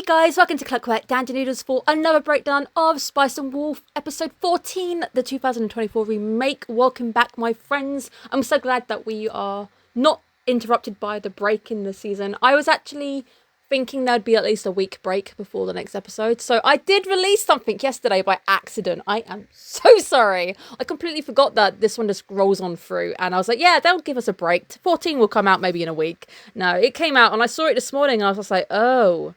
guys, welcome to Clockwork, down to Noodles for another breakdown of Spice and Wolf episode 14, the 2024 remake. Welcome back, my friends. I'm so glad that we are not interrupted by the break in the season. I was actually thinking there'd be at least a week break before the next episode, so I did release something yesterday by accident. I am so sorry. I completely forgot that this one just rolls on through, and I was like, yeah, they'll give us a break. 14 will come out maybe in a week. No, it came out and I saw it this morning and I was just like, oh,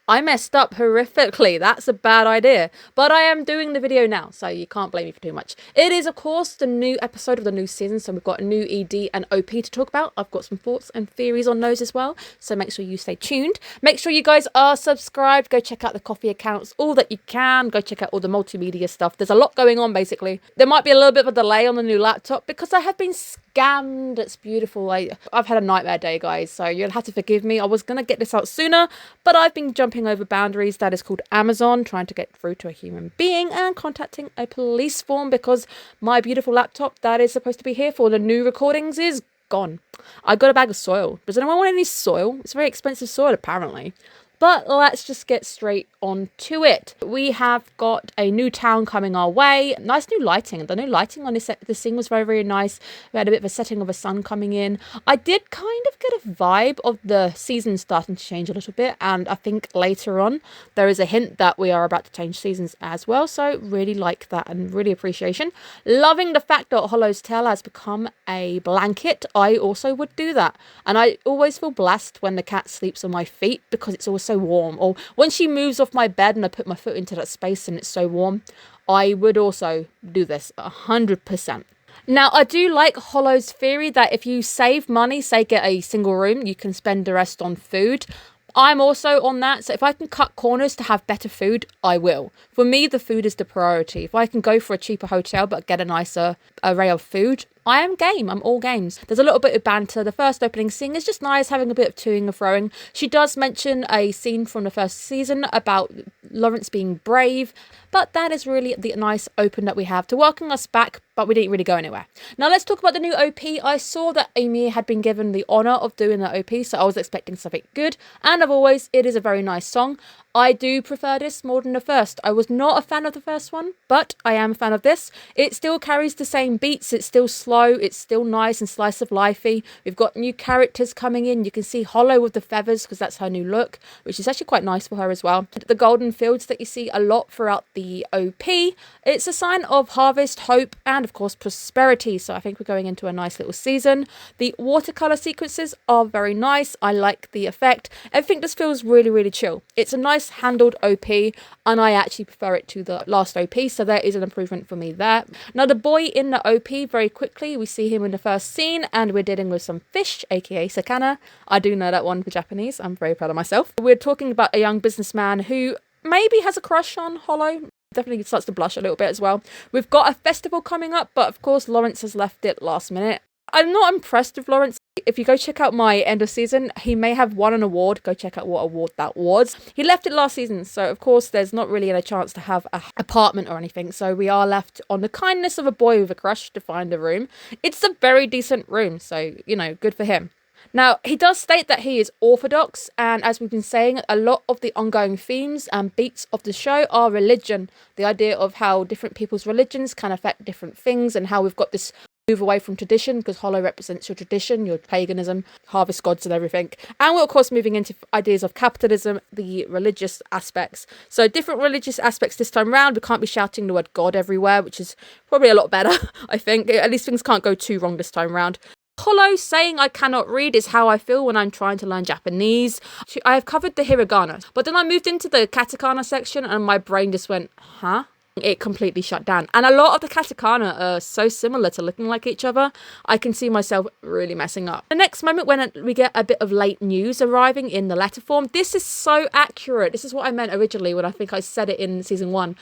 I messed up horrifically. That's a bad idea. But I am doing the video now, so you can't blame me for too much. It is, of course, the new episode of the new season, so we've got a new ED and OP to talk about. I've got some thoughts and theories on those as well, so make sure you stay tuned. Make sure you guys are subscribed. Go check out the coffee accounts, all that you can. Go check out all the multimedia stuff. There's a lot going on, basically. There might be a little bit of a delay on the new laptop because I have been scammed. It's beautiful. I've had a nightmare day, guys, so you'll have to forgive me. I was going to get this out sooner, but I've been jumping over boundaries. That is called Amazon, trying to get through to a human being and contacting a police form because my beautiful laptop that is supposed to be here for the new recordings is gone. I got a bag of soil. Does anyone want any soil? It's very expensive soil, apparently. But let's just get straight on to it. We have got a new town coming our way. Nice new lighting. The new lighting on this scene was very, very nice. We had a bit of a setting of a sun coming in. I did kind of get a vibe of the season starting to change a little bit. And I think later on, there is a hint that we are about to change seasons as well. So really like that and really appreciation. Loving the fact that Hollow's tail has become a blanket. I also would do that. And I always feel blessed when the cat sleeps on my feet because it's always so warm. Or when she moves off my bed and I put my foot into that space and it's so warm, I would also do this 100%. Now, I do like Hollow's theory that if you save money, say get a single room, you can spend the rest on food. I'm also on that. So if I can cut corners to have better food, I will. For me, the food is the priority. If I can go for a cheaper hotel but get a nicer array of food, I am game. I'm all games. There's a little bit of banter. The first opening scene is just nice, having a bit of toing and froing. She does mention a scene from the first season about Lawrence being brave, but that is really the nice open that we have to welcome us back, but we didn't really go anywhere. Now let's talk about the new OP. I saw that Amy had been given the honour of doing the OP, so I was expecting something good, and as always, it is a very nice song. I do prefer this more than the first. I was not a fan of the first one, but I am a fan of this. It still carries the same beats. It's still slow. It's still nice and slice of lifey. We've got new characters coming in. You can see Hollow with the feathers because that's her new look, which is actually quite nice for her as well. The golden fields that you see a lot throughout the OP. It's a sign of harvest, hope, and of course prosperity. So I think we're going into a nice little season. The watercolor sequences are very nice. I like the effect. Everything just feels really, really chill. It's a nice handled OP, and I actually prefer it to the last OP, so there is an improvement for me there. Now the boy in the OP, very quickly we see him in the first scene and we're dealing with some fish, aka sakana. I do know that one for Japanese. I'm very proud of myself. We're talking about a young businessman who maybe has a crush on Hollow. Definitely starts to blush a little bit as well. We've got a festival coming up, but of course Lawrence has left it last minute. I'm not impressed with Lawrence. If you go check out my end of season, he may have won an award. Go check out what award that was. He left it last season, so of course there's not really a chance to have an apartment or anything. So we are left on the kindness of a boy with a crush to find a room. It's a very decent room, so, you know, good for him. Now, he does state that he is orthodox, and as we've been saying, a lot of the ongoing themes and beats of the show are religion. The idea of how different people's religions can affect different things and how we've got this move away from tradition because Hollow represents your tradition, your paganism, harvest gods and everything. And we're of course moving into ideas of capitalism, the religious aspects. So different religious aspects this time round. We can't be shouting the word God everywhere, which is probably a lot better, I think. At least things can't go too wrong this time round. Hollow saying I cannot read is how I feel when I'm trying to learn Japanese. I have covered the hiragana, but then I moved into the katakana section and my brain just went, huh? It completely shut down. And a lot of the katakana are so similar to looking like each other, I can see myself really messing up. The next moment when we get a bit of late news arriving in the letter form, this is so accurate. This is what I meant originally when I think I said it in season 1.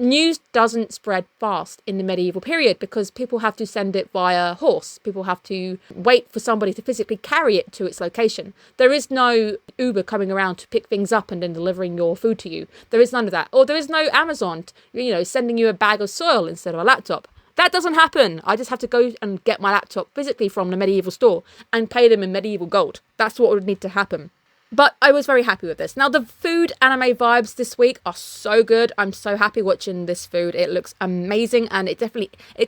News doesn't spread fast in the medieval period because people have to send it via horse. People have to wait for somebody to physically carry it to its location. There is no Uber coming around to pick things up and then delivering your food to you. There is none of that. Or there is no Amazon, sending you a bag of soil instead of a laptop. That doesn't happen. I just have to go and get my laptop physically from the medieval store and pay them in medieval gold. That's what would need to happen. But I was very happy with this. Now, the food anime vibes this week are so good. I'm so happy watching this food. It looks amazing, and it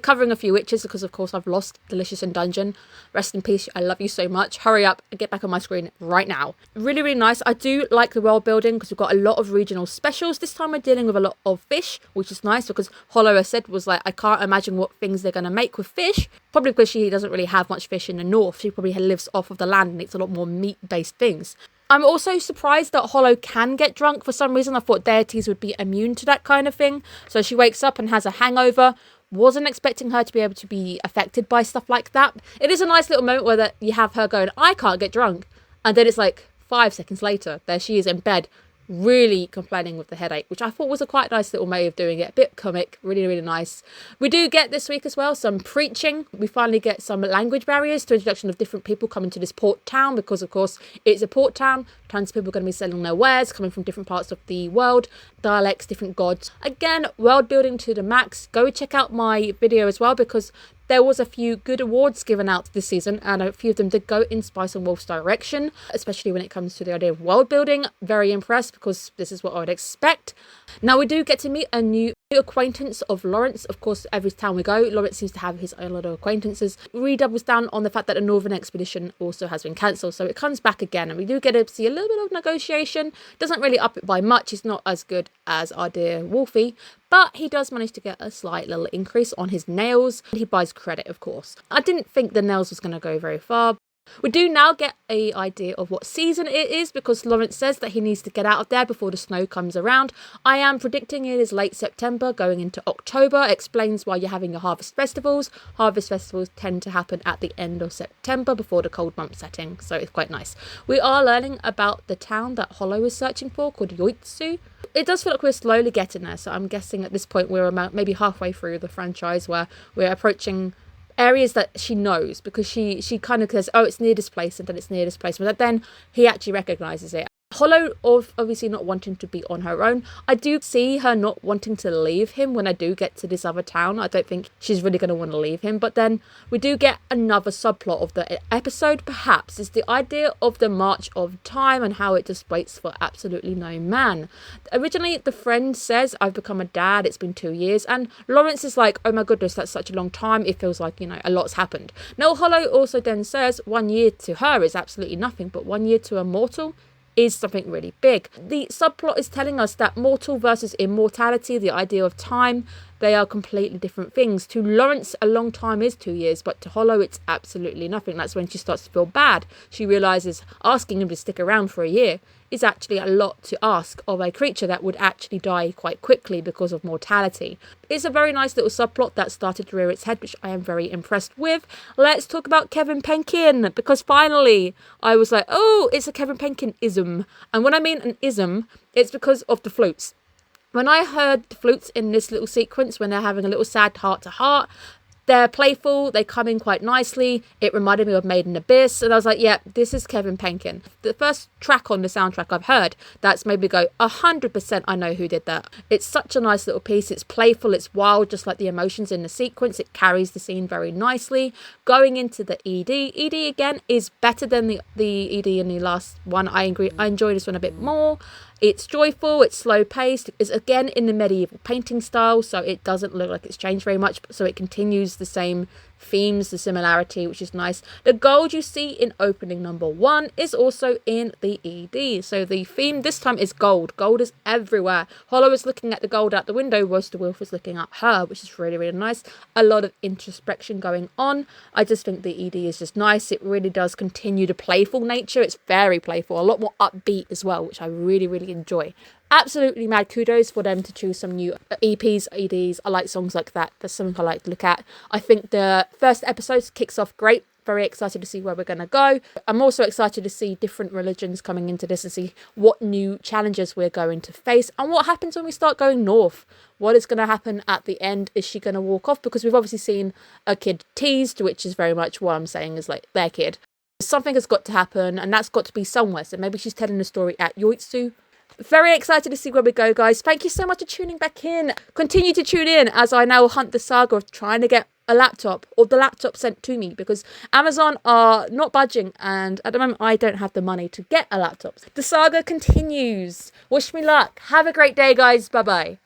covering a few witches because, of course, I've lost Delicious in Dungeon. Rest in peace. I love you so much. Hurry up and get back on my screen right now. Really, really nice. I do like the world building because we've got a lot of regional specials. This time we're dealing with a lot of fish, which is nice because Hollow, I said, was like, I can't imagine what things they're going to make with fish. Probably because she doesn't really have much fish in the north. She probably lives off of the land and eats a lot more meat-based things. I'm also surprised that Hollow can get drunk. For some reason, I thought deities would be immune to that kind of thing. So she wakes up and has a hangover. Wasn't expecting her to be able to be affected by stuff like that. It is a nice little moment where you have her going, I can't get drunk. And then it's like 5 seconds later, there she is in bed, really complaining with the headache, which I thought was a quite nice little way of doing it. A bit comic, really, really nice. We do get this week as well some preaching. We finally get some language barriers to introduction of different people coming to this port town because, of course, it's a port town. Tons of people are going to be selling their wares, coming from different parts of the world, dialects, different gods. Again, world building to the max. Go check out my video as well because there was a few good awards given out this season, and a few of them did go in Spice and Wolf's direction, especially when it comes to the idea of world building. Very impressed because this is what I would expect. Now we do get to meet a new acquaintance of Lawrence. Of course, every town we go, Lawrence seems to have his own lot of acquaintances. Redoubles down on the fact that the Northern Expedition also has been cancelled, so it comes back again, and we do get to see a little bit of negotiation. Doesn't really up it by much. He's not as good as our dear Wolfie, but he does manage to get a slight little increase on his nails. He buys credit, of course. I didn't think the nails was going to go very far. We do now get an idea of what season it is because Lawrence says that he needs to get out of there before the snow comes around. I am predicting it is late September going into October. Explains why you're having your harvest festivals. Harvest festivals tend to happen at the end of September before the cold month setting, so it's quite nice. We are learning about the town that Hollow is searching for called Yoitsu. It does feel like we're slowly getting there, so I'm guessing at this point we're about maybe halfway through the franchise where we're approaching areas that she knows because she kind of says, oh, it's near this place, and then it's near this place, but then he actually recognizes it. Hollow obviously not wanting to be on her own. I do see her not wanting to leave him when I do get to this other town. I don't think she's really going to want to leave him. But then we do get another subplot of the episode, perhaps. It's the idea of the march of time and how it just waits for absolutely no man. Originally, the friend says, I've become a dad. It's been 2 years. And Lawrence is like, oh my goodness, that's such a long time. It feels like, a lot's happened. Now, Hollow also then says 1 year to her is absolutely nothing, but 1 year to a mortal is something really big. The subplot is telling us that mortal versus immortality, the idea of time, they are completely different things. To Lawrence, a long time is 2 years, but to Hollow, it's absolutely nothing. That's when she starts to feel bad. She realises asking him to stick around for a year is actually a lot to ask of a creature that would actually die quite quickly because of mortality. It's a very nice little subplot that started to rear its head, which I am very impressed with. Let's talk about Kevin Penkin, because finally I was like, oh, it's a Kevin Penkin ism. And when I mean an ism, it's because of the flutes. When I heard the flutes in this little sequence, when they're having a little sad heart-to-heart, they're playful, they come in quite nicely. It reminded me of Made in Abyss, and I was like, yeah, this is Kevin Penkin. The first track on the soundtrack I've heard that's made me go, 100% I know who did that. It's such a nice little piece. It's playful, it's wild, just like the emotions in the sequence. It carries the scene very nicely. Going into the ED. ED, again, is better than the ED in the last one. I agree. I enjoy this one a bit more. It's joyful, it's slow paced, it's again in the medieval painting style, so it doesn't look like it's changed very much, so it continues the same themes, the similarity, which is nice. The gold you see in opening number 1 is also in the ED, so the theme this time is gold. Gold is everywhere. Hollow is looking at the gold out the window, whilst the wolf is looking at her, which is really, really nice. A lot of introspection going on. I just think the ED is just nice. It really does continue the playful nature. It's very playful, a lot more upbeat as well, which I really, really enjoy. Absolutely mad kudos for them to choose some new EPs, EDs. I like songs like that. That's something I like to look at. I think the first episode kicks off great. Very excited to see where we're going to go. I'm also excited to see different religions coming into this and see what new challenges we're going to face and what happens when we start going north. What is going to happen at the end? Is she going to walk off? Because we've obviously seen a kid teased, which is very much what I'm saying is like their kid. Something has got to happen, and that's got to be somewhere. So maybe she's telling the story at Yoitsu. Very excited to see where we go, guys. Thank you so much for tuning back in. Continue to tune in as I now hunt the saga of trying to get a laptop, or the laptop sent to me, because Amazon are not budging, and at the moment I don't have the money to get a laptop. The saga continues. Wish me luck. Have a great day, guys. Bye bye.